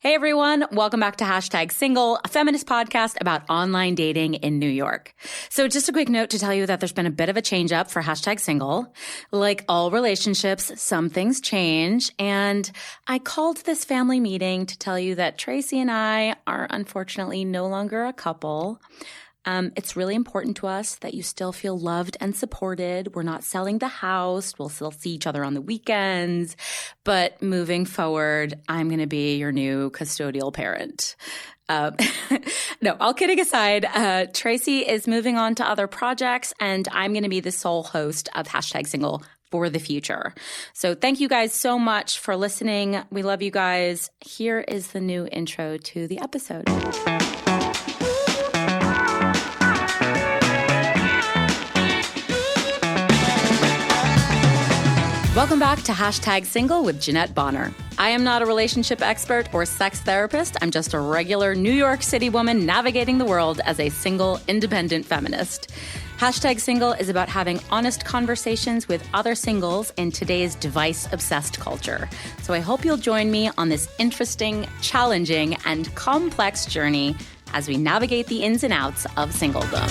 Hey everyone, welcome back to Hashtag Single, a feminist podcast about online dating in New York. So just a quick note to tell you that there's been a bit of a change up for Hashtag Single. Like all relationships, some things change. And I called this family meeting to tell you that Traci and I are unfortunately no longer a couple. It's really important to us that you still feel loved and supported. We're not selling the house. We'll still see each other on the weekends. But moving forward, I'm going to be your new custodial parent. No, all kidding aside, Traci is moving on to other projects, and I'm going to be the sole host of Hashtag Single for the future. So thank you guys so much for listening. We love you guys. Here is the new intro to the episode. Welcome back to Hashtag Single with Jeanette Bonner. I am not a relationship expert or sex therapist. I'm just a regular New York City woman navigating the world as a single, independent feminist. Hashtag Single is about having honest conversations with other singles in today's device-obsessed culture. So I hope you'll join me on this interesting, challenging, and complex journey as we navigate the ins and outs of singledom.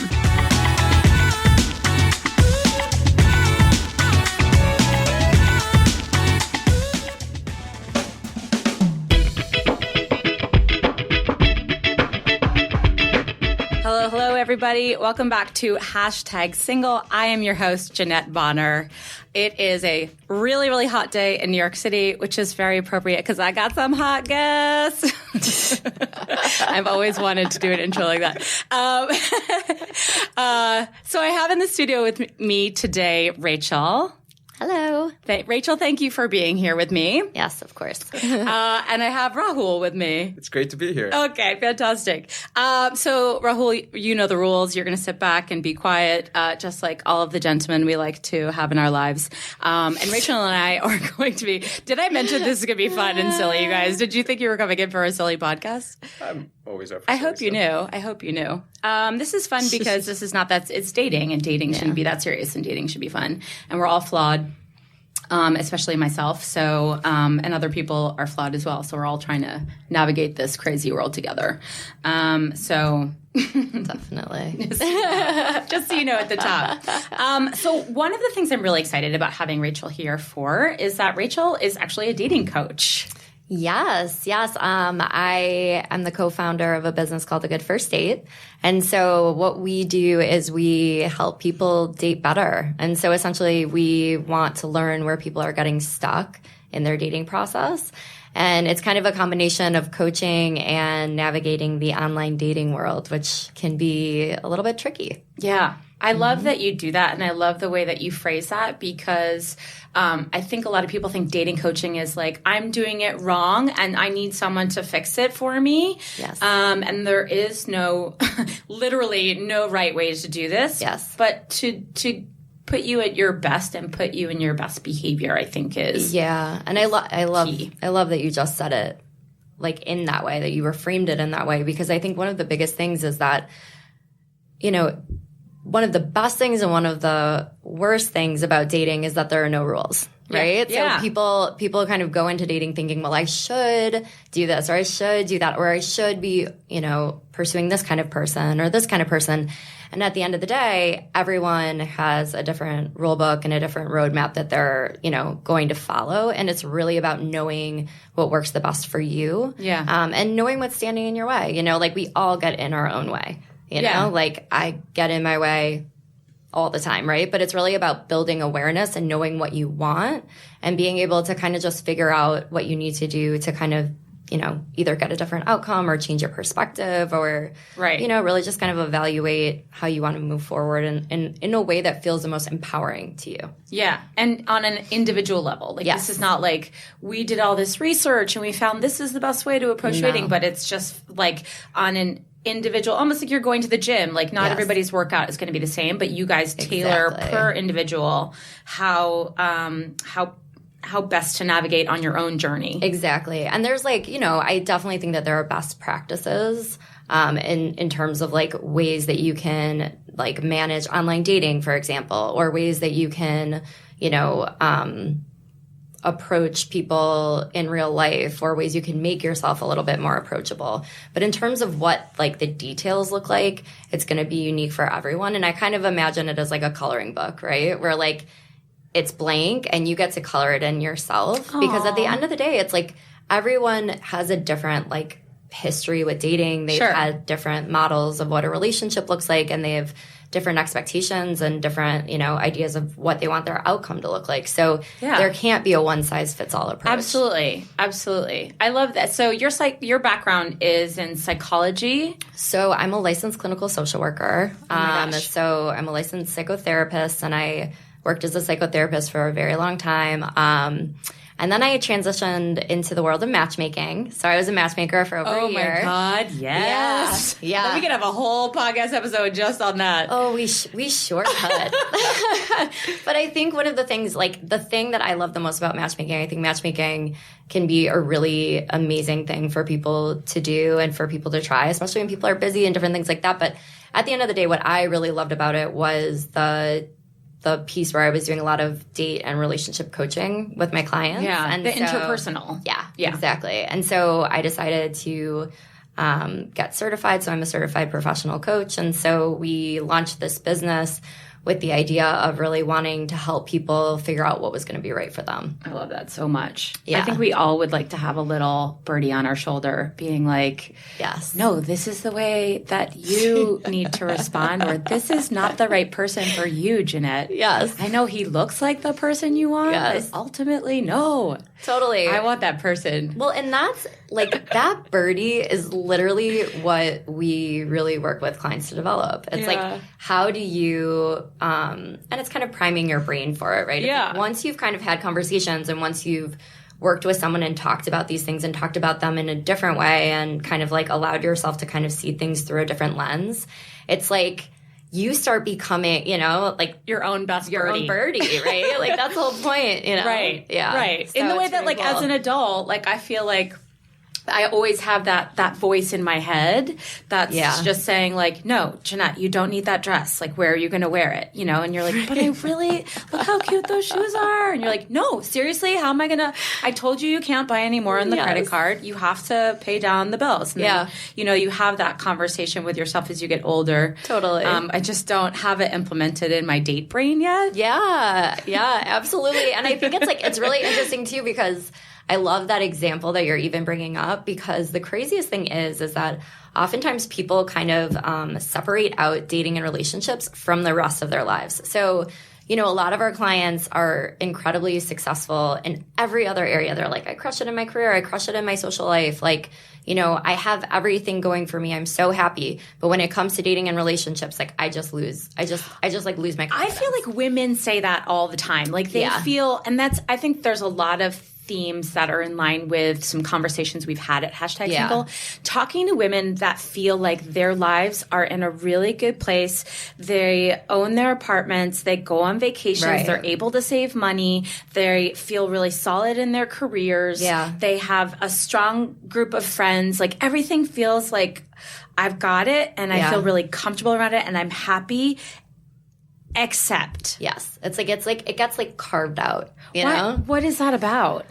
Hello, everybody. Welcome back to Hashtag Single. I am your host, Jeanette Bonner. It is a really, really hot day in New York City, which is very appropriate because I got some hot guests. I've always wanted to do an intro like that. So I have in the studio with me today, Rachel. Hello. Rachel, thank you for being here with me. Yes, of course. And I have Rahul with me. It's great to be here. Okay, fantastic. So Rahul, you know the rules. You're going to sit back and be quiet, just like all of the gentlemen we like to have in our lives. And Rachel and I are going to be, did I mention this is going to be fun and silly, you guys? Did you think you were coming in for a silly podcast? I'm always up for I hope you knew. I hope you knew. This is fun because this is not that, it's dating, and dating shouldn't be that serious, and dating should be fun. And we're all flawed. Especially myself. So, and other people are flawed as well. So we're all trying to navigate this crazy world together. So Definitely. just so you know at the top. So one of the things I'm really excited about having Rachel here for is that Rachel is actually a dating coach. Yes. I am the co-founder of a business called The Good First Date. And so what we do is we help people date better. And so essentially we want to learn where people are getting stuck in their dating process. And it's kind of a combination of coaching and navigating the online dating world, which can be a little bit tricky. Yeah. I love that you do that, and I love the way that you phrase that because I think a lot of people think dating coaching is like, I'm doing it wrong and I need someone to fix it for me. Yes. And there is literally no right way to do this. Yes. But to put you at your best and put you in your best behavior, I think is And I love that you just said it like in that way, that you reframed it in that way, because I think one of the biggest things is that, you know, one of the best things and one of the worst things about dating is that there are no rules, right? Yeah. So people kind of go into dating thinking, well, I should do this or I should do that or I should be, you know, pursuing this kind of person or this kind of person. And at the end of the day, everyone has a different rule book and a different roadmap that they're, you know, going to follow. And it's really about knowing what works the best for you. Yeah. And knowing what's standing in your way. You know, like we all get in our own way. You know, like I get in my way all the time, right? But it's really about building awareness and knowing what you want and being able to kind of just figure out what you need to do to kind of, you know, either get a different outcome or change your perspective or, you know, really just kind of evaluate how you want to move forward in a way that feels the most empowering to you. Yeah. And on an individual level. Like this is not like we did all this research and we found this is the best way to approach dating, but it's just like on an individual, almost like you're going to the gym. Like not everybody's workout is going to be the same, but you guys tailor per individual how best to navigate on your own journey. Exactly. And there's like, you know, I definitely think that there are best practices in terms of like ways that you can like manage online dating, for example, or ways that you can, you know, approach people in real life, or ways you can make yourself a little bit more approachable. But in terms of what like the details look like, it's going to be unique for everyone. And I kind of imagine it as like a coloring book, right? Where like it's blank and you get to color it in yourself. Aww. Because at the end of the day, it's like everyone has a different like history with dating. They've had different models of what a relationship looks like, and they have different expectations and different, you know, ideas of what they want their outcome to look like. So there can't be a one-size-fits-all approach. Absolutely. Absolutely. I love that. So your background is in psychology? So I'm a licensed clinical social worker. Oh so I'm a licensed psychotherapist, and I worked as a psychotherapist for a very long time. And then I transitioned into the world of matchmaking. So I was a matchmaker for over a year. Oh, my God. Yes. Yeah. Then we could have a whole podcast episode just on that. Oh, we sure could. But I think one of the things, like the thing that I love the most about matchmaking, I think matchmaking can be a really amazing thing for people to do and for people to try, especially when people are busy and different things like that. But at the end of the day, what I really loved about it was the piece where I was doing a lot of date and relationship coaching with my clients. Yeah, and the interpersonal. Yeah, exactly. And so I decided to get certified. So I'm a certified professional coach. And so we launched this business with the idea of really wanting to help people figure out what was going to be right for them. I love that so much. Yeah. I think we all would like to have a little birdie on our shoulder being like, yes, no, this is the way that you need to respond, or this is not the right person for you, Jeanette. Yes. I know he looks like the person you want, but ultimately, no. Totally. I want that person. Well, and that's like that birdie is literally what we really work with clients to develop. It's like, how do you, and it's kind of priming your brain for it, right? Yeah. Like once you've kind of had conversations and once you've worked with someone and talked about these things and talked about them in a different way and kind of like allowed yourself to kind of see things through a different lens, it's like, you start becoming, you know, like your own best your birdie. own birdie, right? Like that's the whole point, you know? Right. Yeah. Right. So in the way that, like, cool. as an adult, like, I feel like I always have that voice in my head that's just saying, like, no, Jeanette, you don't need that dress. Like, where are you going to wear it? You know, and you're like, but I really, look how cute those shoes are. And you're like, no, seriously, how am I going to, I told you can't buy any more on the credit card. You have to pay down the bills. And then, you know, you have that conversation with yourself as you get older. Totally. I just don't have it implemented in my date brain yet. Yeah, absolutely. And I think it's like, it's really interesting too, because I love that example that you're even bringing up, because the craziest thing is that oftentimes people kind of separate out dating and relationships from the rest of their lives. So, you know, a lot of our clients are incredibly successful in every other area. They're like, I crush it in my career. I crush it in my social life. Like, you know, I have everything going for me. I'm so happy. But when it comes to dating and relationships, like I just lose. I just like lose my confidence. I feel like women say that all the time. Like they feel, and I think there's a lot of themes that are in line with some conversations we've had at #Single. Talking to women that feel like their lives are in a really good place. They own their apartments. They go on vacations. Right. They're able to save money. They feel really solid in their careers. Yeah. They have a strong group of friends. Like everything feels like I've got it and I feel really comfortable around it and I'm happy. Except. Yes. It's like it gets like carved out. You know? What is that about?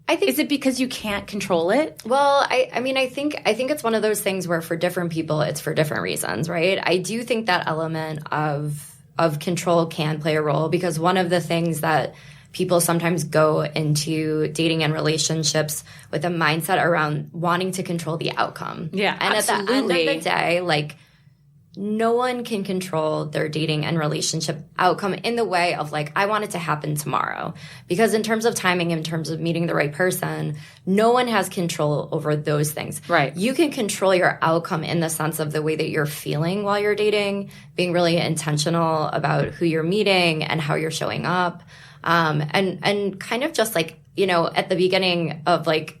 I think, is it because you can't control it? Well, I mean, I think it's one of those things where for different people, it's for different reasons, right? I do think that element of control can play a role, because one of the things that people sometimes go into dating and relationships with a mindset around wanting to control the outcome. Yeah, and absolutely. At the end of the day, like, no one can control their dating and relationship outcome in the way of like, I want it to happen tomorrow. Because in terms of timing, in terms of meeting the right person, no one has control over those things. Right. You can control your outcome in the sense of the way that you're feeling while you're dating, being really intentional about who you're meeting and how you're showing up. And kind of just like, you know, at the beginning of like,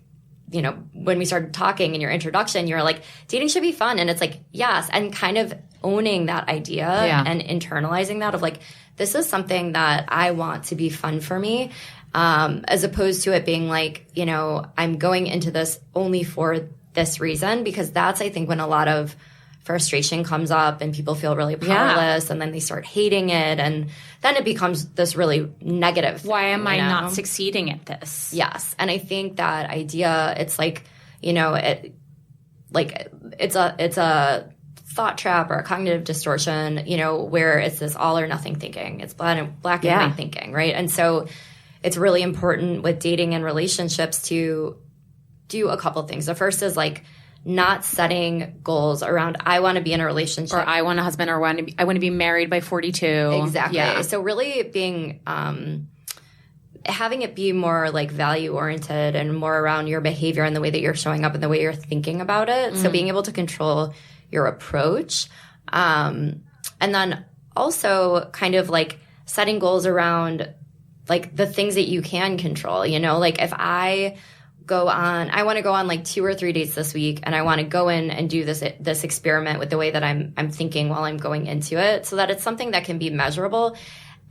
you know, when we started talking in your introduction, you're like, dating should be fun. And it's like, yes. And kind of owning that idea and internalizing that of like, this is something that I want to be fun for me, as opposed to it being like, you know, I'm going into this only for this reason, because that's, I think, when a lot of frustration comes up and people feel really powerless and then they start hating it. And then it becomes this really negative thing. Why am I not succeeding at this? Yes. And I think that idea, it's like, it's a thought trap or a cognitive distortion, where it's this all or nothing thinking. It's black and white thinking, right? And so it's really important with dating and relationships to do a couple things. The first is like not setting goals around I want to be in a relationship. Or I want a husband, or I want to be married by 42. Exactly. Yeah. So really being having it be more like value oriented and more around your behavior and the way that you're showing up and the way you're thinking about it. So being able to control your approach. And then also kind of like setting goals around like the things that you can control, like if I want to go on like 2 or 3 dates this week, and I want to go in and do this experiment with the way that I'm thinking while I'm going into it, so that it's something that can be measurable.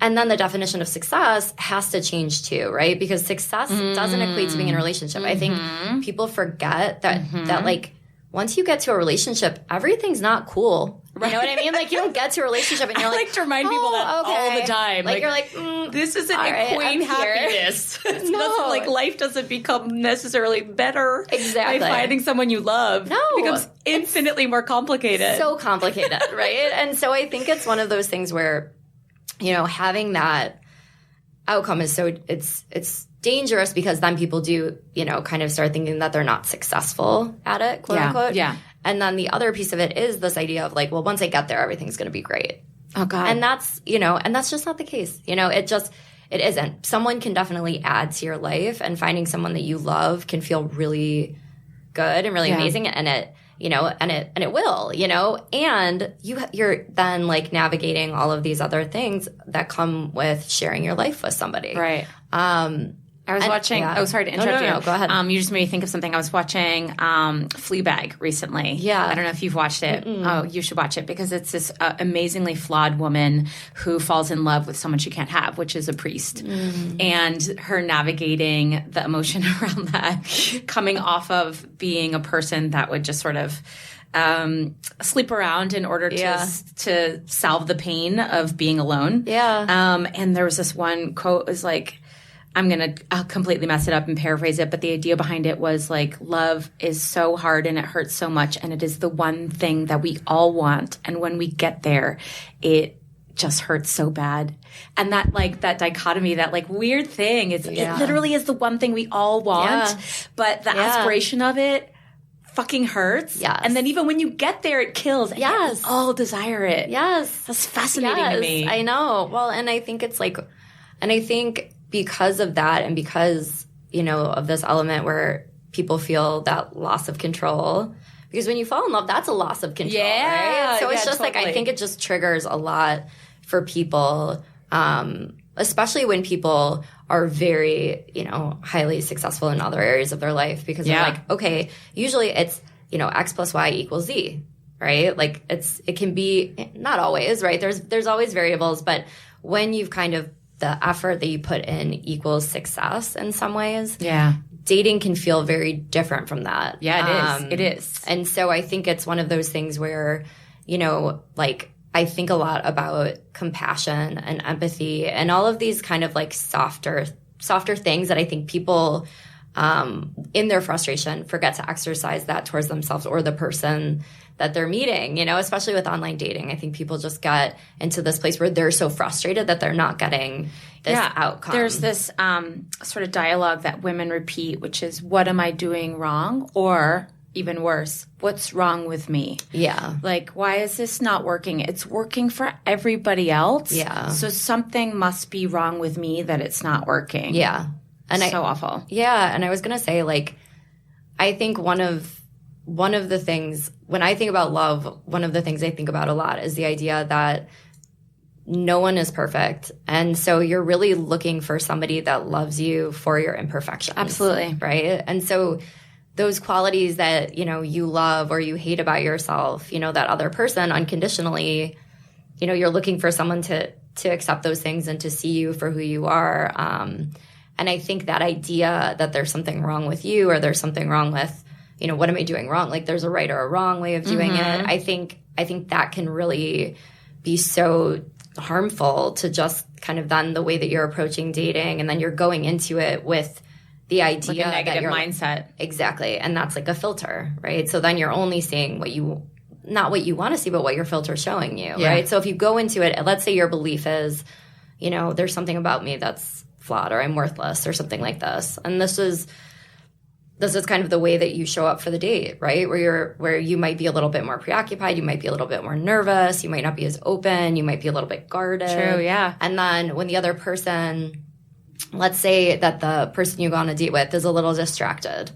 And then the definition of success has to change too, right? Because success doesn't equate to being in a relationship. I think people forget that like once you get to a relationship, everything's not cool. Right. You know what I mean? Like you don't get to a relationship and you're I like to remind people that all the time. Like you're like, this isn't equate happiness. It's nothing, like life doesn't become necessarily better by finding someone you love. No. It becomes infinitely more complicated. So complicated, right? And so I think it's one of those things where, having that outcome is it's dangerous, because then people do, kind of start thinking that they're not successful at it, quote unquote. Yeah. And then the other piece of it is this idea of like, well, once I get there, everything's going to be great. Oh God. And that's, and that's just not the case. It isn't. Someone can definitely add to your life, and finding someone that you love can feel really good and really amazing. And it, and it will, and you're then like navigating all of these other things that come with sharing your life with somebody. Right. I was watching. Oh, sorry to interrupt you. No, go ahead. You just made me think of something. I was watching Fleabag recently. Yeah. I don't know if you've watched it. Oh, you should watch it, because it's this amazingly flawed woman who falls in love with someone she can't have, which is a priest, and her navigating the emotion around that, coming off of being a person that would just sort of sleep around in order to salve the pain of being alone. Yeah. And there was this one quote, it was like, I'll completely mess it up and paraphrase it, but the idea behind it was like, love is so hard and it hurts so much, and it is the one thing that we all want. And when we get there, it just hurts so bad. And that dichotomy, that like weird thing is, it literally is the one thing we all want, but the aspiration of it fucking hurts. Yes. And then even when you get there, it kills. And yet we all desire it. Yes. That's fascinating to me. I know. Well, and I think it's like, because of that, and because, of this element where people feel that loss of control, because when you fall in love, that's a loss of control, right? So it's just like, I think it just triggers a lot for people, especially when people are very, highly successful in other areas of their life, because they're like, okay, usually it's, X plus Y equals Z, right? Like it can be, not always, right? There's always variables, but when you've kind of, the effort that you put in equals success in some ways. Yeah. Dating can feel very different from that. Yeah, it is. It is. And so I think it's one of those things where, like I think a lot about compassion and empathy and all of these kind of like softer things that I think people in their frustration forget to exercise that towards themselves or the person that they're meeting, especially with online dating. I think people just get into this place where they're so frustrated that they're not getting this outcome. There's this sort of dialogue that women repeat, which is, what am I doing wrong? Or even worse, what's wrong with me? Yeah. Like, why is this not working? It's working for everybody else. Yeah. So something must be wrong with me that it's not working. Yeah. And so awful. Yeah. And I was going to say, like, I think one of the things, when I think about love, one of the things I think about a lot is the idea that no one is perfect. And so you're really looking for somebody that loves you for your imperfections. Absolutely. Right? And so those qualities that, you love or you hate about yourself, that other person unconditionally, you're looking for someone to accept those things and to see you for who you are. And I think that idea that there's something wrong with you or there's something wrong with, what am I doing wrong? Like there's a right or a wrong way of doing it. I think that can really be so harmful to just kind of then the way that you're approaching dating, and then you're going into it with the idea like a negative that mindset. Exactly. And that's like a filter, right? So then you're only seeing not what you want to see, but what your filter's showing you, right? So if you go into it, let's say your belief is, there's something about me that's flawed, or I'm worthless, or something like this. And this is kind of the way that you show up for the date, right? Where you might be a little bit more preoccupied, you might be a little bit more nervous, you might not be as open, you might be a little bit guarded. True, yeah. And then when the other person, let's say that the person you go on a date with is a little distracted,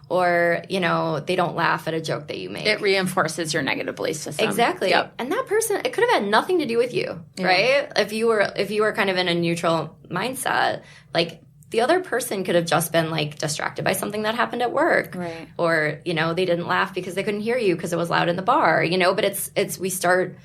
or, they don't laugh at a joke that you make. It reinforces your negative belief system. Exactly. Yep. And that person, it could have had nothing to do with you, right? If you were kind of in a neutral mindset, like the other person could have just been like distracted by something that happened at work. Right. Or, they didn't laugh because they couldn't hear you because it was loud in the bar, but it's we start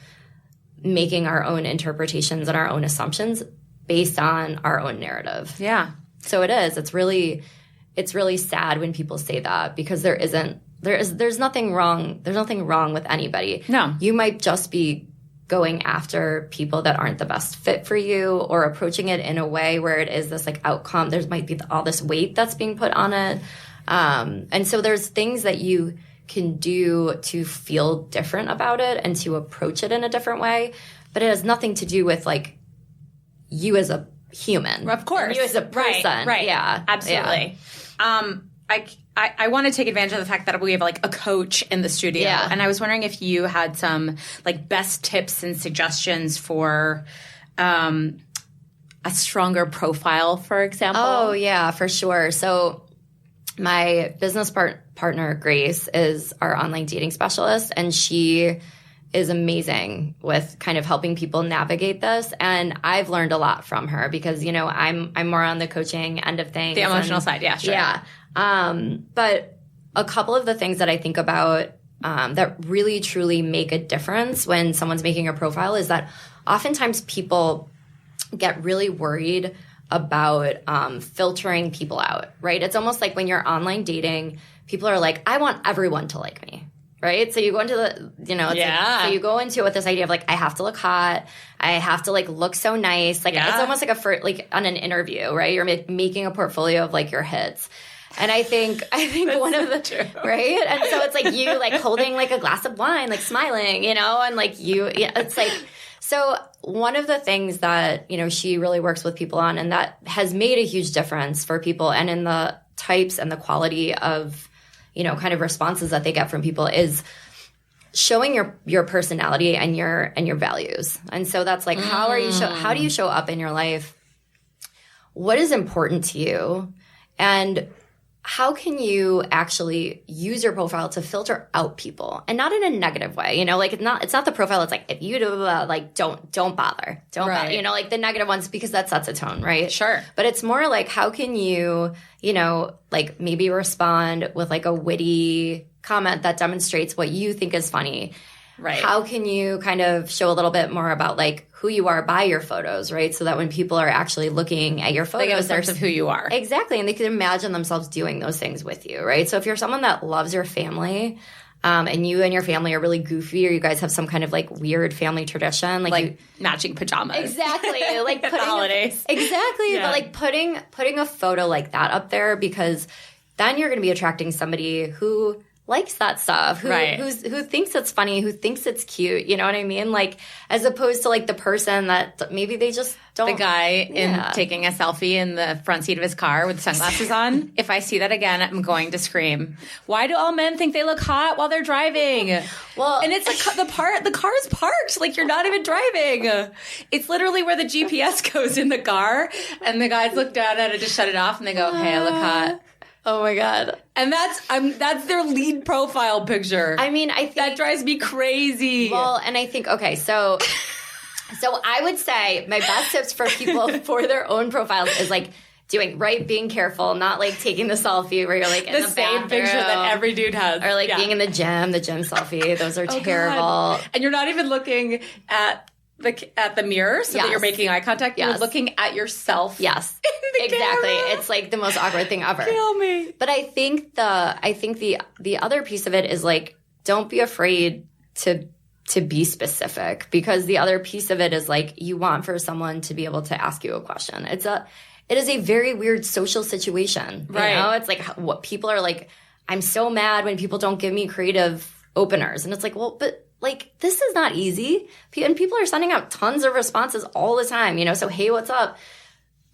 making our own interpretations and our own assumptions based on our own narrative. Yeah. So it's really sad when people say that, because there's nothing wrong with anybody. No. You might just be going after people that aren't the best fit for you, or approaching it in a way where it is this like outcome. There might be all this weight that's being put on it. And so there's things that you can do to feel different about it and to approach it in a different way. But it has nothing to do with like you as a human. Of course. And you as a person. Right. Yeah. Absolutely. Yeah. I want to take advantage of the fact that we have like a coach in the studio. Yeah. And I was wondering if you had some like best tips and suggestions for a stronger profile, for example. Oh, yeah, for sure. So my business partner, Grace, is our online dating specialist, and she is amazing with kind of helping people navigate this. And I've learned a lot from her because, I'm more on the coaching end of things. The emotional side, yeah, sure. Yeah. But a couple of the things that I think about that really truly make a difference when someone's making a profile is that oftentimes people get really worried about filtering people out, right? It's almost like when you're online dating, people are like, I want everyone to like me. Right? So you go into so you go into it with this idea of like, I have to look hot. I have to like look so nice. Like it's almost like like on an interview, right? You're making a portfolio of like your hits. And I think one of the, true. Right? And so it's like you like holding like a glass of wine, like smiling, and like it's like, so one of the things that, she really works with people on, and that has made a huge difference for people and in the types and the quality of, kind of responses that they get from people, is showing your personality and your values. And so that's like, how do you show up in your life? What is important to you? And how can you actually use your profile to filter out people, and not in a negative way? Like it's not the profile that's like, if you do like don't bother, bother, like the negative ones, because that sets a tone, right? Sure. But it's more like, how can you, like maybe respond with like a witty comment that demonstrates what you think is funny. Right. How can you kind of show a little bit more about like who you are by your photos, right? So that when people are actually looking at your photos, they get a sense of who you are. Exactly. And they can imagine themselves doing those things with you, right? So if you're someone that loves your family, and you and your family are really goofy, or you guys have some kind of like weird family tradition, like matching pajamas. Exactly. Like putting holidays. Exactly. Yeah. But like putting a photo like that up there, because then you're going to be attracting somebody who likes that stuff, who thinks it's funny, who thinks it's cute, you know what I mean? Like, as opposed to like the person that maybe they just don't. The guy taking a selfie in the front seat of his car with sunglasses on. If I see that again, I'm going to scream. Why do all men think they look hot while they're driving? Well, and it's like the car's parked, like you're not even driving. It's literally where the GPS goes in the car, and the guys look down at it to shut it off, and they go, "Hey, I look hot." Oh my God. And that's their lead profile picture. I mean, I think that drives me crazy. Well, and I think, okay, so I would say my best tips for people for their own profiles is like being careful, not like taking the selfie where you're like in the same bathroom, picture that every dude has. Or being in the gym selfie. Those are terrible. God. And you're not even looking at at the mirror so that you're making eye contact. You're looking at yourself. Yes, exactly. Camera. It's like the most awkward thing ever. Kill me. But I think the other piece of it is like, don't be afraid to be specific, because the other piece of it is like, you want for someone to be able to ask you a question. It is a very weird social situation. Right. You know? It's like what people are like, I'm so mad when people don't give me creative openers. And it's like, well, but like, this is not easy. And people are sending out tons of responses all the time, you know? So, hey, what's up?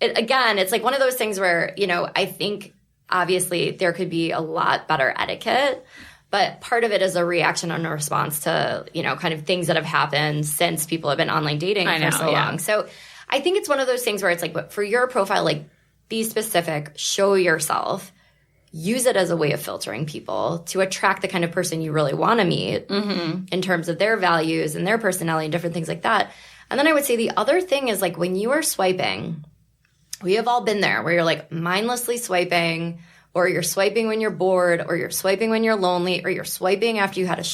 Again, it's like one of those things where, you know, I think obviously there could be a lot better etiquette, but part of it is a reaction and a response to, you know, kind of things that have happened since people have been online dating for so long. So I think it's one of those things where it's like, for your profile, like, be specific, show yourself, use it as a way of filtering people to attract the kind of person you really want to meet in terms of their values and their personality and different things like that. And then I would say the other thing is, like, when you are swiping, we have all been there where you're like mindlessly swiping, or you're swiping when you're bored, or you're swiping when you're lonely, or you're swiping after you had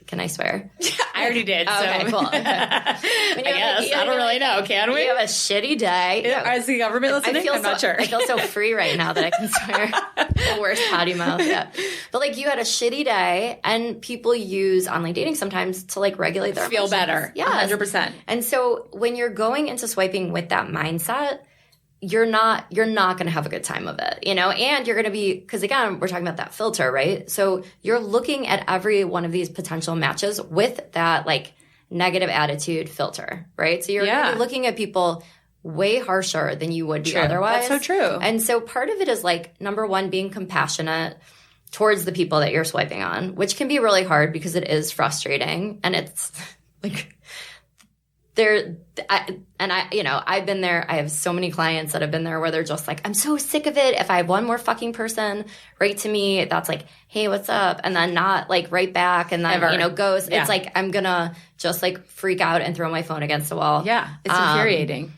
can I swear? I already did. Oh, so. Okay, cool. I guess. I don't really know. Can we? You have a shitty day. Is the government listening? I'm not sure. I feel so free right now that I can swear. The worst potty mouth. Yeah. But like, you had a shitty day, and people use online dating sometimes to like regulate their feel emotions. Better. Yeah. 100%. And so when you're going into swiping with that mindset, you're not going to have a good time of it, you know? And you're going to be, because again, we're talking about that filter, right? So you're looking at every one of these potential matches with that like negative attitude filter, right? So you're going to be looking at people way harsher than you would be otherwise. That's so true. And so part of it is like, number one, being compassionate towards the people that you're swiping on, which can be really hard because it is frustrating. And it's like, I've been there. I have so many clients that have been there where they're just like, I'm so sick of it. If I have one more fucking person write to me that's like, hey, what's up? And then not like write back and then, goes. Yeah. It's like, I'm going to just like freak out and throw my phone against the wall. Yeah. It's infuriating.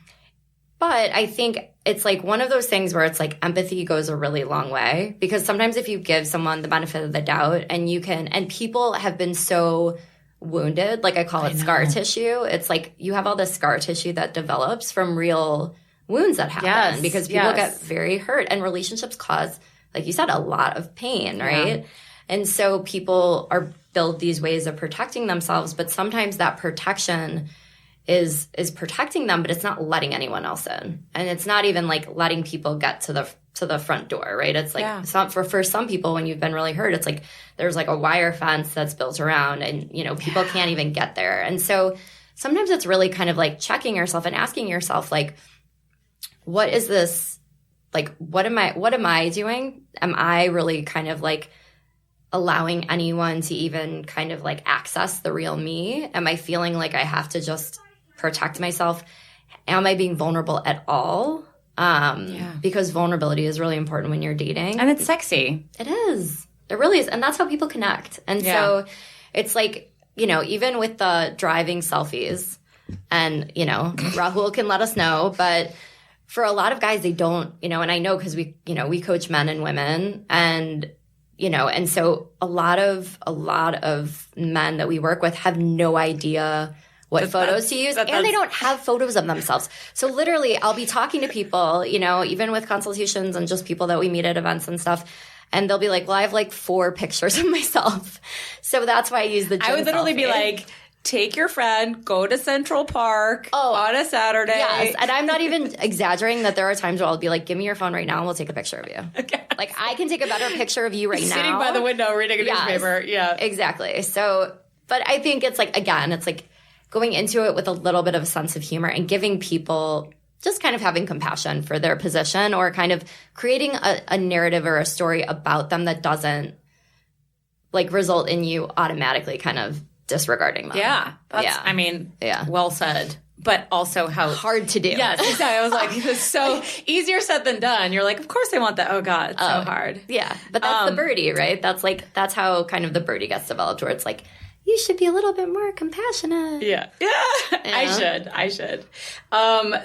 But I think it's like one of those things where it's like empathy goes a really long way, because sometimes if you give someone the benefit of the doubt and people have been so wounded, like I call it scar tissue. It's like you have all this scar tissue that develops from real wounds that happen because people get very hurt, and relationships cause, like you said, a lot of pain, right? And so people build these ways of protecting themselves, but sometimes that protection is protecting them, but it's not letting anyone else in. And it's not even like letting people get to the front door, right? It's like for some people, when you've been really hurt, it's like there's like a wire fence that's built around, and you know, people can't even get there. And so sometimes it's really kind of like checking yourself and asking yourself, like, what is this? Like, what am I doing? Am I really kind of like allowing anyone to even kind of like access the real me? Am I feeling like I have to just protect myself? Am I being vulnerable at all? Because vulnerability is really important when you're dating. And it's sexy. It is. It really is. And that's how people connect. And so it's like, you know, even with the driving selfies, and, you know, Rahul can let us know, but for a lot of guys, they don't, you know, and I know because we coach men and women, and, you know, and so a lot of men that we work with have no idea what photos to use, and they don't have photos of themselves. So literally, I'll be talking to people, you know, even with consultations and just people that we meet at events and stuff, and they'll be like, well, I have like 4 pictures of myself. So that's why I use the gym I would literally selfie. be like, take your friend, go to Central Park on a Saturday. Yes, and I'm not even exaggerating that there are times where I'll be like, give me your phone right now and we'll take a picture of you. Okay. Like, I can take a better picture of you right now. Sitting by the window reading a newspaper. Yeah. Exactly. So, but I think it's like, again, it's like going into it with a little bit of a sense of humor and giving people just kind of having compassion for their position, or kind of creating a narrative or a story about them that doesn't like result in you automatically kind of disregarding them. Yeah. I mean, well said. But also how hard to do. Yes, exactly. I was like, it's so easier said than done. You're like, of course I want that. Oh God, it's so hard. Yeah. But that's the birdie, right? That's how kind of the birdie gets developed, where it's like, you should be a little bit more compassionate. Yeah. I should.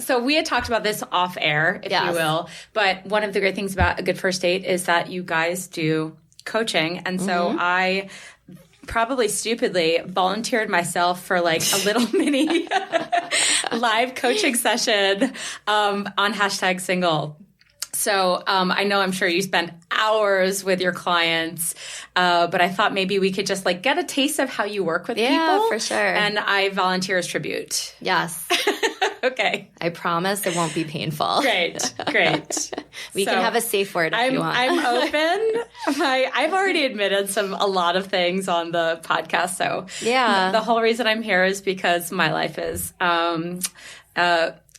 So we had talked about this off air, if you will. But one of the great things about a good first date is that you guys do coaching. And so I probably stupidly volunteered myself for like a little mini live coaching session on #single. So I'm sure you spend hours with your clients, but I thought maybe we could just like get a taste of how you work with people. Yeah, for sure. And I volunteer as tribute. Yes. Okay. I promise it won't be painful. Great. We can have a safe word if you want. I'm open. I've already admitted a lot of things on the podcast. So yeah, the whole reason I'm here is because my life is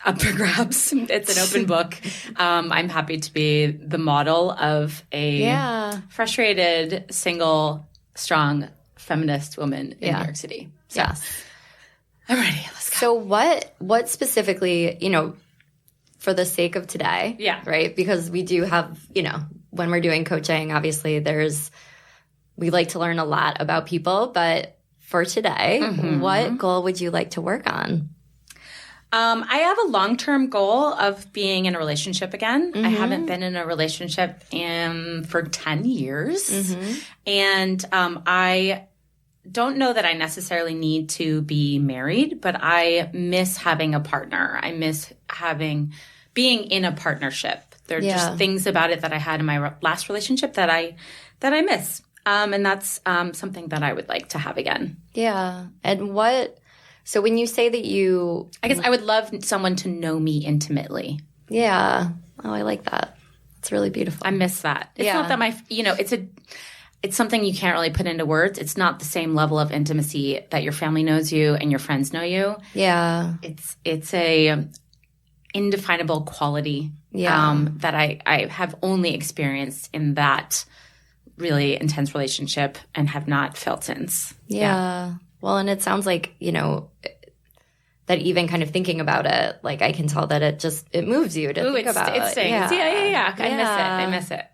up for grabs. It's an open book. I'm happy to be the model of a frustrated, single, strong, feminist woman in New York City. So, yes. I'm ready. Let's go. So what specifically, for the sake of today, right? Because we do have, when we're doing coaching, obviously we like to learn a lot about people, but for today, what goal would you like to work on? I have a long-term goal of being in a relationship again. I haven't been in a relationship for 10 years. And I don't know that I necessarily need to be married, but I miss having a partner. I miss being in a partnership. There are just things about it that I had in my last relationship that I miss. And that's something that I would like to have again. Yeah. And so when you say that I guess I would love someone to know me intimately. Yeah. Oh, I like that. It's really beautiful. I miss that. It's not that it's something you can't really put into words. It's not the same level of intimacy that your family knows you and your friends know you. Yeah. It's a indefinable quality that I have only experienced in that really intense relationship and have not felt since. Yeah. Well, and it sounds like, that even kind of thinking about it, like I can tell that it moves you to think about it. It stings. Yeah. I miss it.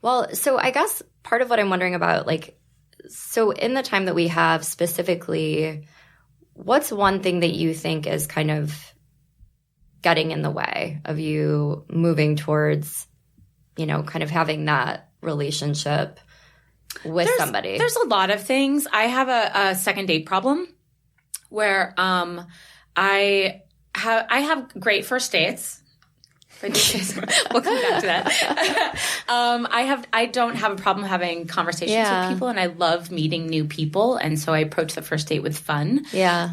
Well, so I guess part of what I'm wondering about, so in the time that we have specifically, what's one thing that you think is kind of getting in the way of you moving towards, kind of having that relationship with somebody? There's a lot of things. I have a second date problem where I have great first dates. We'll come back to that. I don't have a problem having conversations with people, and I love meeting new people, and so I approach the first date with fun. Yeah.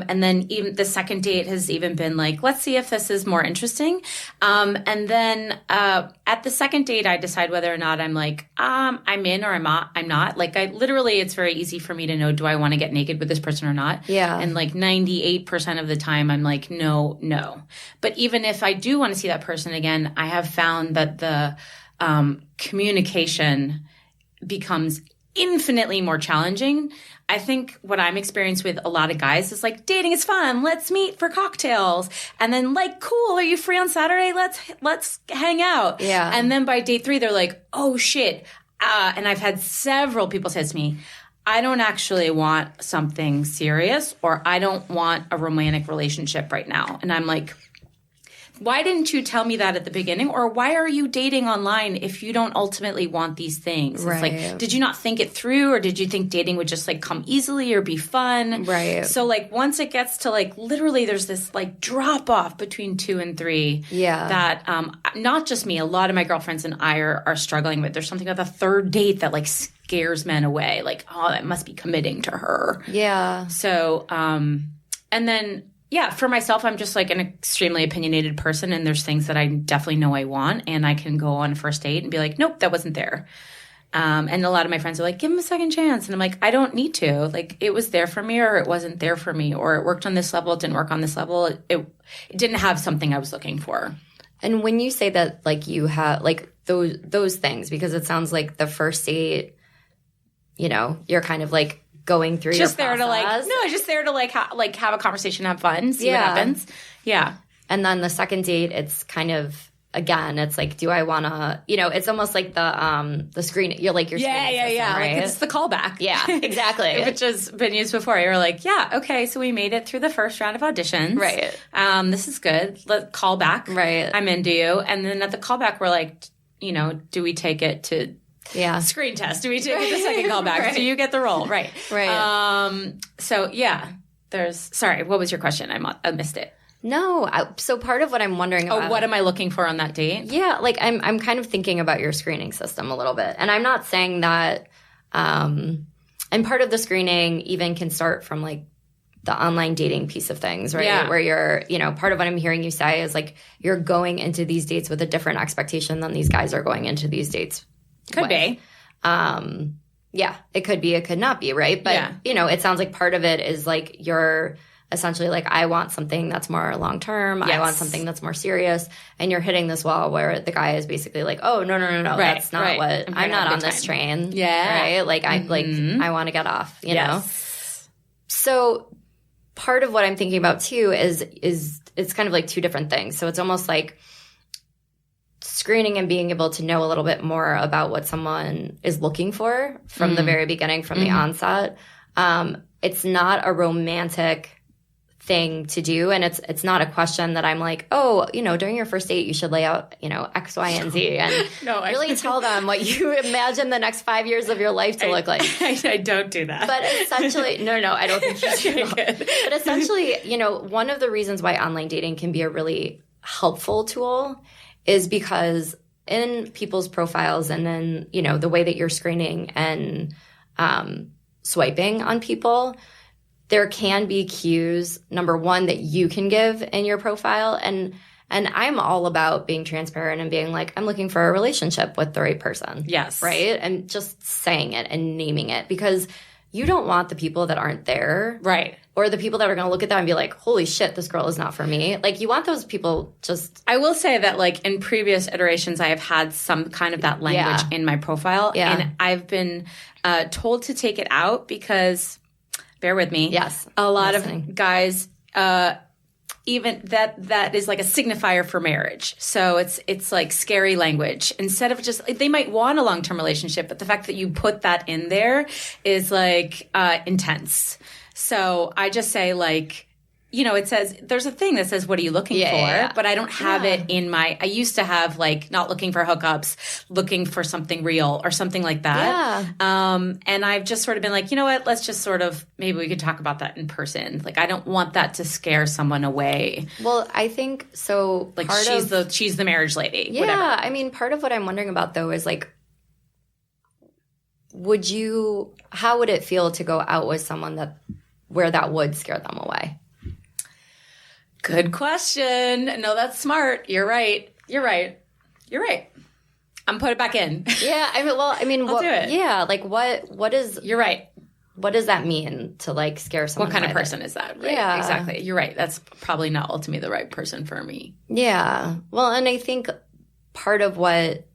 And then even the second date has even been like, let's see if this is more interesting. And then at the second date, I decide whether or not I'm like, I'm in or I'm not. Like it's very easy for me to know, do I want to get naked with this person or not? Yeah. And like 98% of the time, I'm like, no. But even if I do want to see that person again, I have found that the communication becomes infinitely more challenging. I think what I'm experiencing with a lot of guys is like, dating is fun. Let's meet for cocktails. And then like, cool, are you free on Saturday? Let's hang out. Yeah. And then by date 3, they're like, oh shit. And I've had several people say to me, I don't actually want something serious, or I don't want a romantic relationship right now. And I'm like, why didn't you tell me that at the beginning? Or why are you dating online if you don't ultimately want these things? Right. It's like, did you not think it through, or did you think dating would just like come easily or be fun? Right. So like once it gets to like literally there's this like drop off between 2 and 3 that not just me, a lot of my girlfriends and I are struggling with. There's something about the third date that like scares men away. Like, oh, that must be committing to her. Yeah. So, and then for myself, I'm just like an extremely opinionated person, and there's things that I definitely know I want, and I can go on a first date and be like, nope, that wasn't there. And a lot of my friends are like, give him a second chance. And I'm like, I don't need to. Like, it was there for me, or it wasn't there for me, or it worked on this level, it didn't work on this level. It didn't have something I was looking for. And when you say that, like, you have, like, those things, because it sounds like the first date, you're kind of like going through just your process. Just there to have a conversation, have fun, see what happens. Yeah. And then the second date, it's kind of, again, it's like, do I want to, it's almost like the screen, you're like your screening system, right? Like it's the callback. Yeah, exactly. Which has been used before. You're like, okay, so we made it through the first round of auditions. Right. This is good. Let's call back. Right. I'm into you. And then at the callback, we're like, do we take it to Yeah. Screen test. We take the second call back. Right. So you get the role. Right. Right. So yeah, sorry, what was your question? I missed it. No. So part of what I'm wondering about. Oh, what am I looking for on that date? Yeah. Like I'm kind of thinking about your screening system a little bit. And I'm not saying that, and part of the screening even can start from like the online dating piece of things, right? Yeah. Where you're, part of what I'm hearing you say is like, you're going into these dates with a different expectation than these guys are going into these dates. Could be. Yeah, it could be, it could not be, right? But, it sounds like part of it is like you're essentially like, I want something that's more long-term. Yes. I want something that's more serious. And you're hitting this wall where the guy is basically like, oh, no. Right, that's not what, I'm not on this train. Yeah. Right? Like, I want to get off, you know? So part of what I'm thinking about too is it's kind of like two different things. So it's almost like screening and being able to know a little bit more about what someone is looking for from the very beginning, from the onset. It's not a romantic thing to do. And it's not a question that I'm like, oh, during your first date, you should lay out, X, Y, and Z. And really tell them what you imagine the next 5 years of your life to look like. I don't do that. But essentially, no, I don't think you should. But essentially, one of the reasons why online dating can be a really helpful tool is because in people's profiles and then, the way that you're screening and swiping on people, there can be cues, number one, that you can give in your profile. And I'm all about being transparent and being like, I'm looking for a relationship with the right person. Yes. Right? And just saying it and naming it, because you don't want the people that aren't there. Right. Or the people that are going to look at that and be like, holy shit, this girl is not for me. Like, you want those people just... I will say that, like, in previous iterations, I have had some kind of that language in my profile. Yeah. And I've been told to take it out because... Bear with me. Yes. A lot of guys, even that is like a signifier for marriage. So it's like scary language. Instead of just, they might want a long-term relationship, but the fact that you put that in there is like intense. So I just say like, it says, there's a thing that says, what are you looking for? Yeah. But I don't have it in I used to have like not looking for hookups, looking for something real or something like that. Yeah. And I've just sort of been like, you know what, let's just sort of, maybe we could talk about that in person. Like, I don't want that to scare someone away. Well, I think so. Like she's the marriage lady. Yeah. Whatever. I mean, part of what I'm wondering about though is like, how would it feel to go out with someone where that would scare them away? Good question. No, that's smart. You're right. I'm putting it back in. Yeah. I'll do it. Yeah. Like what is... You're right. What does that mean to like scare someone? What kind of person is that? Right? Yeah. Exactly. You're right. That's probably not ultimately the right person for me. Yeah. Well, and I think part of what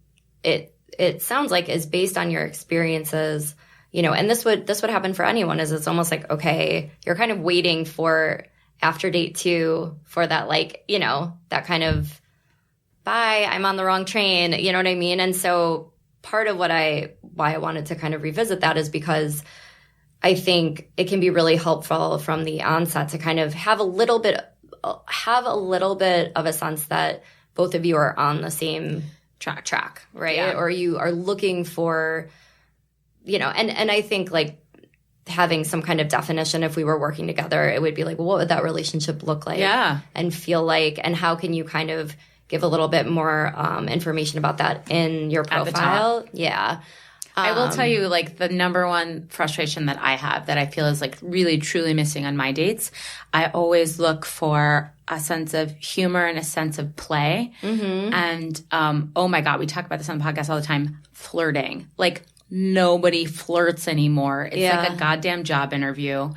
it sounds like is based on your experiences, and this would happen for anyone, is it's almost like, okay, you're kind of waiting for after date 2 for that, like, that kind of, bye, I'm on the wrong train, you know what I mean? And so part of why I wanted to kind of revisit that is because I think it can be really helpful from the onset to kind of have a little bit of a sense that both of you are on the same track, right? Yeah. Or you are looking for, and I think like, having some kind of definition, if we were working together, it would be like, well, what would that relationship look like? Yeah. And feel like, and how can you kind of give a little bit more information about that in your profile? Yeah. I will tell you, like, the number one frustration that I have that I feel is like really truly missing on my dates. I always look for a sense of humor and a sense of play. Mm-hmm. And oh my God, we talk about this on the podcast all the time, flirting. Like, nobody flirts anymore. It's like a goddamn job interview.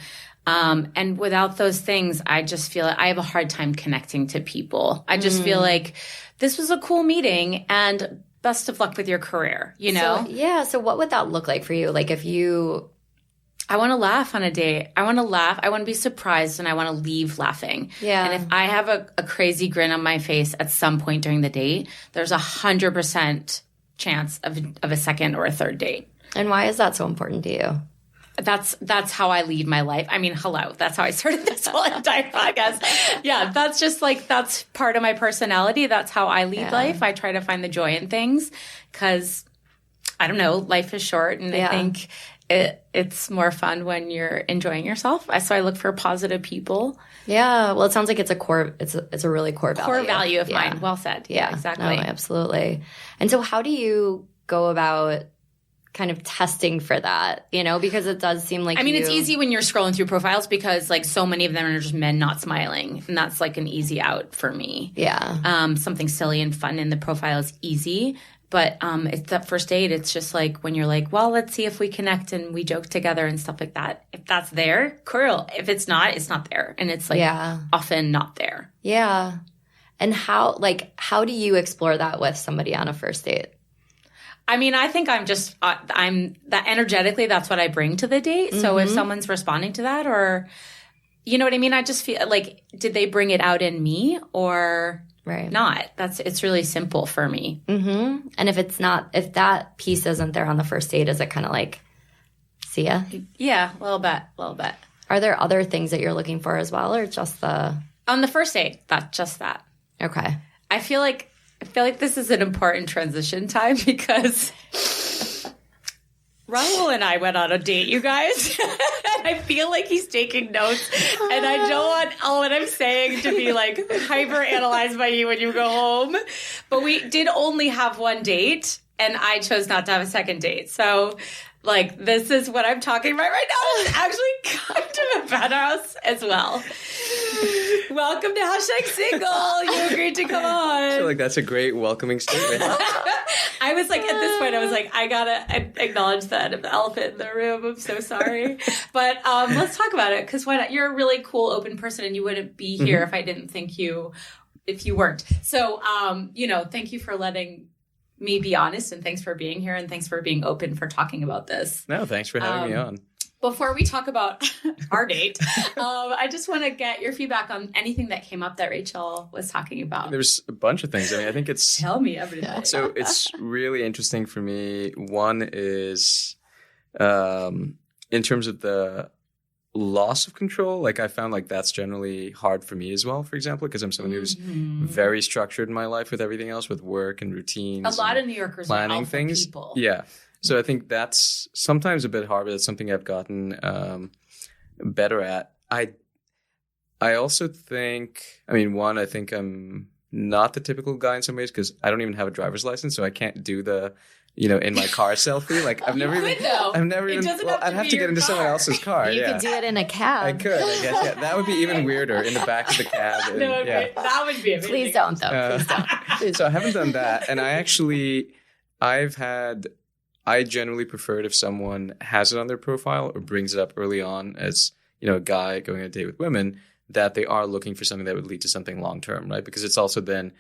And without those things, I just feel I have a hard time connecting to people. I just feel like this was a cool meeting and best of luck with your career, So what would that look like for you? Like if you... I want to laugh on a date. I want to laugh. I want to be surprised and I want to leave laughing. Yeah. And if I have a crazy grin on my face at some point during the date, there's 100% chance of a second or a third date. And why is that so important to you? That's how I lead my life. I mean, hello. That's how I started this whole entire podcast. Yeah, that's just like, that's part of my personality. That's how I lead life. I try to find the joy in things because I don't know, life is short, and I think it's more fun when you're enjoying yourself. So I look for positive people. Yeah. Well, it sounds like it's a really core value. Core value of mine. Well said. Yeah, exactly. No, absolutely. And so how do you go about kind of testing for that, because it does seem like it's easy when you're scrolling through profiles because like so many of them are just men not smiling, and that's like an easy out for me. Yeah. Something silly and fun in the profile is easy. But it's that first date. It's just like when you're like, well, let's see if we connect and we joke together and stuff like that. If that's there, cool. If it's not, it's not there. And it's like often not there. Yeah. And how do you explore that with somebody on a first date? I think I'm that energetically, that's what I bring to the date. Mm-hmm. So if someone's responding to that, or, you know what I mean? I just feel like, did they bring it out in me or not? It's really simple for me. Mm-hmm. And if that piece isn't there on the first date, is it kind of like, see ya? Yeah, a little bit. Are there other things that you're looking for as well, or just on the first date? That's just that. Okay. I feel like this is an important transition time because Rahul and I went on a date, you guys. I feel like he's taking notes, and I don't want all what I'm saying to be like hyper analyzed by you when you go home. But we did only have one date, and I chose not to have a second date. So like, this is what I'm talking about right now. It's actually kind of a badass as well. Welcome to #single. You agreed to come on. I feel like that's a great welcoming statement. I was like, at this point, I was like, I gotta acknowledge that elephant in the room. I'm so sorry. But let's talk about it, because why not? You're a really cool, open person, and you wouldn't be here if I didn't think you, if you weren't. So, thank you for letting me be honest, and thanks for being here, and thanks for being open for talking about this. No, thanks for having me on. Before we talk about our date, I just want to get your feedback on anything that came up that Rachel was talking about. There's a bunch of things. I think it's... Tell me everything. So it's really interesting for me. One is in terms of the loss of control. Like, I found like that's generally hard for me as well, for example, because I'm someone who's very structured in my life with everything else, with work and routines. A lot of New Yorkers planning are alpha things. People. Yeah. So I think that's sometimes a bit hard, but it's something I've gotten better at. I also think, I think I'm not the typical guy in some ways, because I don't even have a driver's license, so I can't do the, in my car selfie. Like, I've never even, I'd have to get into someone else's car. You could do it in a cab. I could, I guess. Yeah. That would be even weirder, in the back of the cab. And, that would be amazing. Please don't, though. Please don't. So I haven't done that. And I generally prefer it if someone has it on their profile or brings it up early on as, a guy going on a date with women, that they are looking for something that would lead to something long term, right? Because it's also then,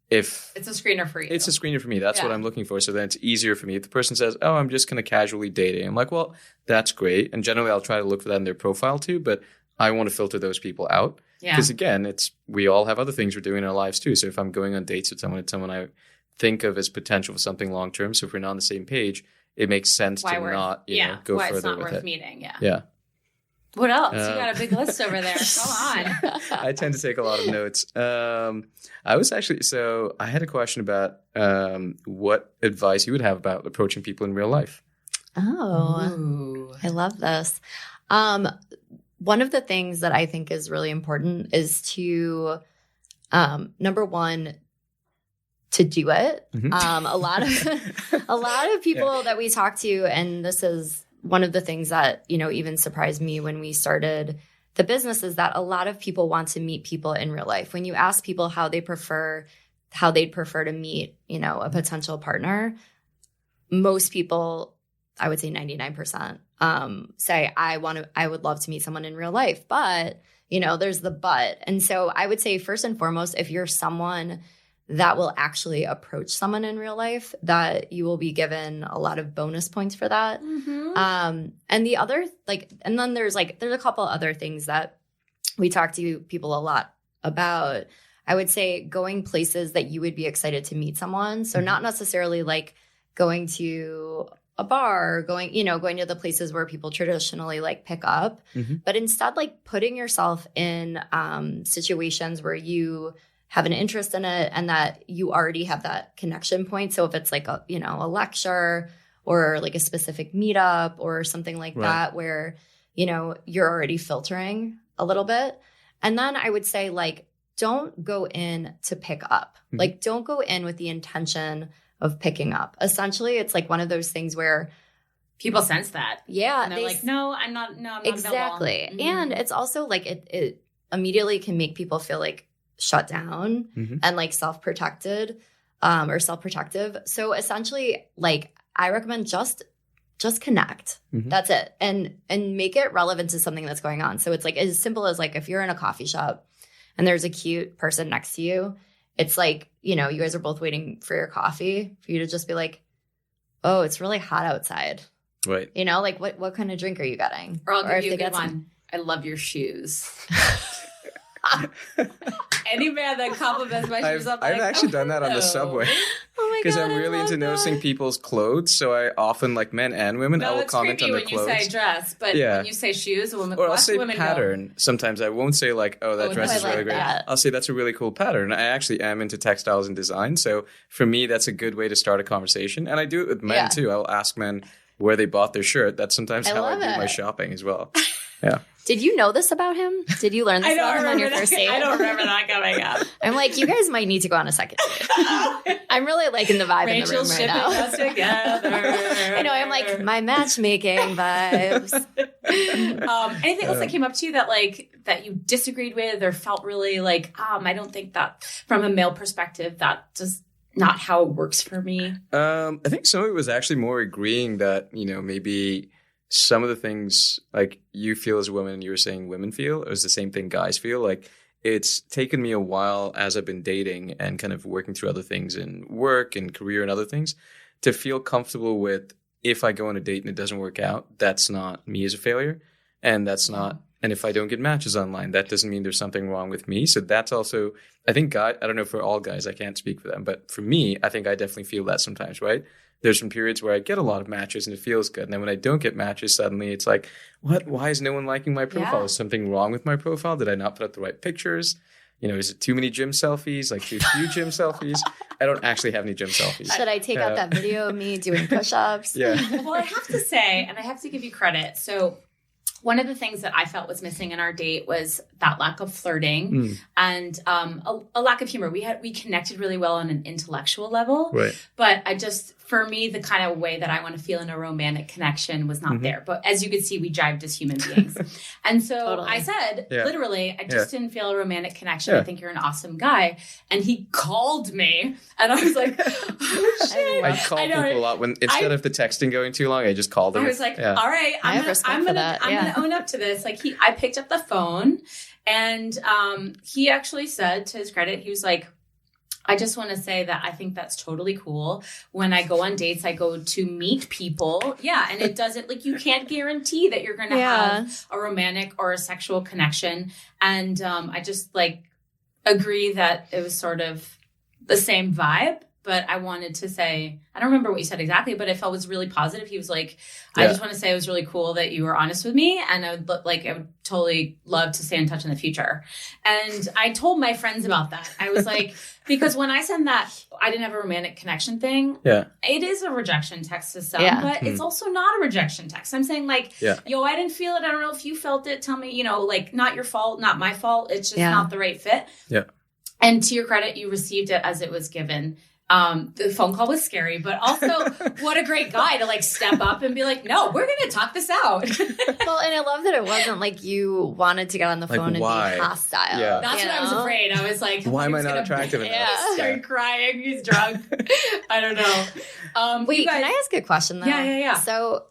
if it's a screener for you. It's a screener for me. That's what I'm looking for. So then it's easier for me. If the person says, oh, I'm just kind of casually dating, I'm like, well, that's great. And generally I'll try to look for that in their profile too, but I want to filter those people out. Because again, we all have other things we're doing in our lives too. So if I'm going on dates with someone, it's someone I think of as potential for something long term. So if we're not on the same page, it makes sense to not go why further it's not with worth it. Meeting. Yeah. What else? You got a big list over there. Go on. I tend to take a lot of notes. I had a question about what advice you would have about approaching people in real life. Oh, ooh. I love this. One of the things that I think is really important is to, number one, to do it. Mm-hmm. A lot of people that we talk to, and this is one of the things that, even surprised me when we started the business, is that a lot of people want to meet people in real life. When you ask people how they'd prefer to meet, a potential partner, most people, I would say 99%, say, I would love to meet someone in real life, but, there's the but. And so I would say, first and foremost, if you're someone that will actually approach someone in real life, that you will be given a lot of bonus points for that. Mm-hmm. And the other, and then there's a couple other things that we talk to people a lot about. I would say going places that you would be excited to meet someone. So not necessarily like going to a bar, going to the places where people traditionally pick up, but instead putting yourself in situations where you have an interest in it and that you already have that connection point. So if it's a lecture or like a specific meetup or something like that where, you know, you're already filtering a little bit. And then I would say, like, don't go in to pick up. Like, don't go in with the intention of picking up. Essentially, it's like one of those things where people sense that. Yeah. And they're like, no, I'm not exactly. available. And it's also like it immediately can make people feel like shut down and like self-protected or self-protective. So essentially, like, I recommend just connect. That's it. And make it relevant to something that's going on. So it's like as simple as like if you're in a coffee shop and there's a cute person next to you, it's like, you know, you guys are both waiting for your coffee for you to just be like, oh, it's really hot outside. Right. You know, like what kind of drink are you getting? Or I'll give you a good one. I love your shoes. Any man that compliments my shoes, I've actually done that on the subway. Oh my god! Because I'm really into noticing people's clothes, so I often, like men and women, I will comment on their clothes. When you say dress, but when you say shoes, a woman. Or I'll say pattern. Sometimes I won't say like, "Oh, that dress is really great." I'll say that's a really cool pattern. I actually am into textiles and design, so for me, that's a good way to start a conversation. And I do it with men too. I'll ask men where they bought their shirt. That's sometimes how I do my shopping as well. Yeah. Did you know this about him? Did you learn this about him on your first date? I don't remember that coming up. I'm like, you guys might need to go on a second date. I'm really liking the vibe in the room right now. Us together. I know. I'm like, my matchmaking vibes. Anything else that came up to you that you disagreed with or felt really like, I don't think that from a male perspective, that just not how it works for me? I think some of it was actually more agreeing that, you know, maybe some of the things like you feel as a woman and you were saying women feel is the same thing guys feel. Like it's taken me a while as I've been dating and kind of working through other things in work and career and other things to feel comfortable with if I go on a date and it doesn't work out, that's not me as a failure. And that's not, and if I don't get matches online, that doesn't mean there's something wrong with me. So that's also, I think I don't know for all guys, I can't speak for them, but for me, I think I definitely feel that sometimes, right? There's some periods where I get a lot of matches and it feels good. And then when I don't get matches, suddenly it's like, what? Why is no one liking my profile? Is something wrong with my profile? Did I not put up the right pictures? You know, is it too many gym selfies? Like too few gym selfies? I don't actually have any gym selfies. Should I take out that video of me doing push-ups? Yeah. Well, I have to say, and I have to give you credit. So one of the things that I felt was missing in our date was that lack of flirting and a lack of humor. We connected really well on an intellectual level, but for me, the kind of way that I want to feel in a romantic connection was not there. But as you could see, we jived as human beings. And so I said, literally, I just didn't feel a romantic connection. I think you're an awesome guy. And he called me and I was like, oh, shit. I call people a lot when instead of the texting going too long, I just called him. I was like, all right, I'm gonna own up to this. Like I picked up the phone and he actually said, to his credit, he was like, I just want to say that I think that's totally cool. When I go on dates, I go to meet people. Yeah. And it doesn't, like, you can't guarantee that you're going to have a romantic or a sexual connection. And I just, like, agree that it was sort of the same vibe. But I wanted to say, I don't remember what you said exactly, but I felt it was really positive. He was like, I just want to say it was really cool that you were honest with me. And I would totally love to stay in touch in the future. And I told my friends about that. I was like, because when I send that, I didn't have a romantic connection thing. Yeah. It is a rejection text to some, but it's also not a rejection text. I'm saying like, yo, I didn't feel it. I don't know if you felt it. Tell me, you know, like not your fault, not my fault. It's just not the right fit. Yeah. And to your credit, you received it as it was given. The phone call was scary, but also what a great guy to like step up and be like, no, we're going to talk this out. Well, and I love that it wasn't like you wanted to get on the phone and be hostile. Yeah. That's what I was afraid. I was like, why am I not attractive enough? Start crying. He's drunk. I don't know. Wait, can I ask a question though? Yeah. So,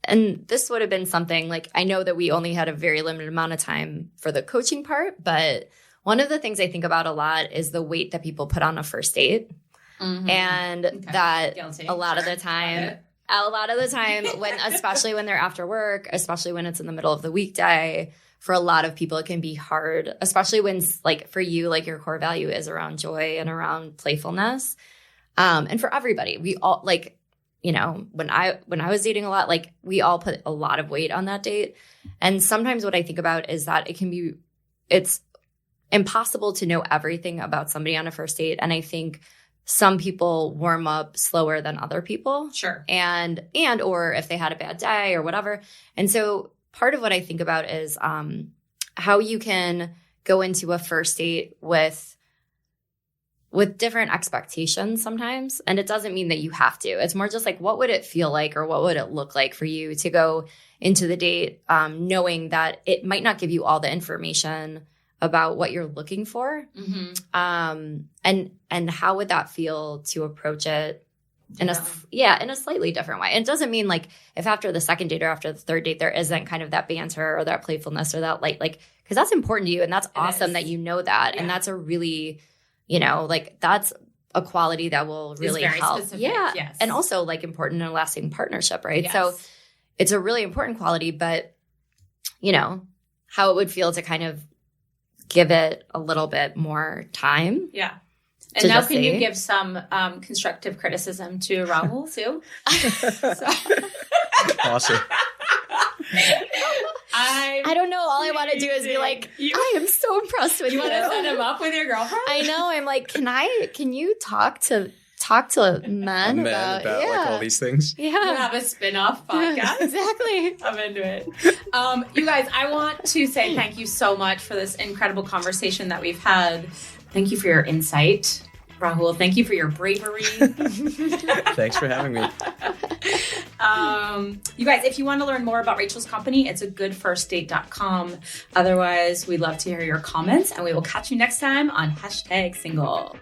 and this would have been something like, I know that we only had a very limited amount of time for the coaching part, but one of the things I think about a lot is the weight that people put on a first date. And that a lot of the time, when, especially when they're after work, especially when it's in the middle of the weekday, for a lot of people, it can be hard, especially when like for you, like your core value is around joy and around playfulness. And for everybody, we all like, you know, when I was dating a lot, like we all put a lot of weight on that date. And sometimes what I think about is that it's impossible to know everything about somebody on a first date. And I think some people warm up slower than other people. Sure. And or if they had a bad day or whatever. And so part of what I think about is how you can go into a first date with different expectations sometimes. And it doesn't mean that you have to. It's more just like, what would it feel like or what would it look like for you to go into the date knowing that it might not give you all the information about what you're looking for. And how would that feel to approach it in a slightly different way. And it doesn't mean like if after the second date or after the third date, there isn't kind of that banter or that playfulness or that like, because that's important to you. And that's awesome that you know that. Yeah. And that's a really, like that's a quality that will really help. Specific. Yeah. Yes. And also like important in a lasting partnership, right? Yes. So it's a really important quality, but how it would feel to kind of give it a little bit more time. Yeah. And now can you give some constructive criticism to Rahul too? Awesome. I don't know. All I want to do is be like, I am so impressed with you. You want to set him up with your girlfriend? I know. I'm like, can you talk to men about like all these things? Yeah. You have a spin-off podcast. Exactly. I'm into it. You guys, I want to say thank you so much for this incredible conversation that we've had. Thank you for your insight, Rahul. Thank you for your bravery. Thanks for having me. You guys, if you want to learn more about Rachel's company, it's agoodfirstdate.com. Otherwise, we'd love to hear your comments, and we will catch you next time on #single.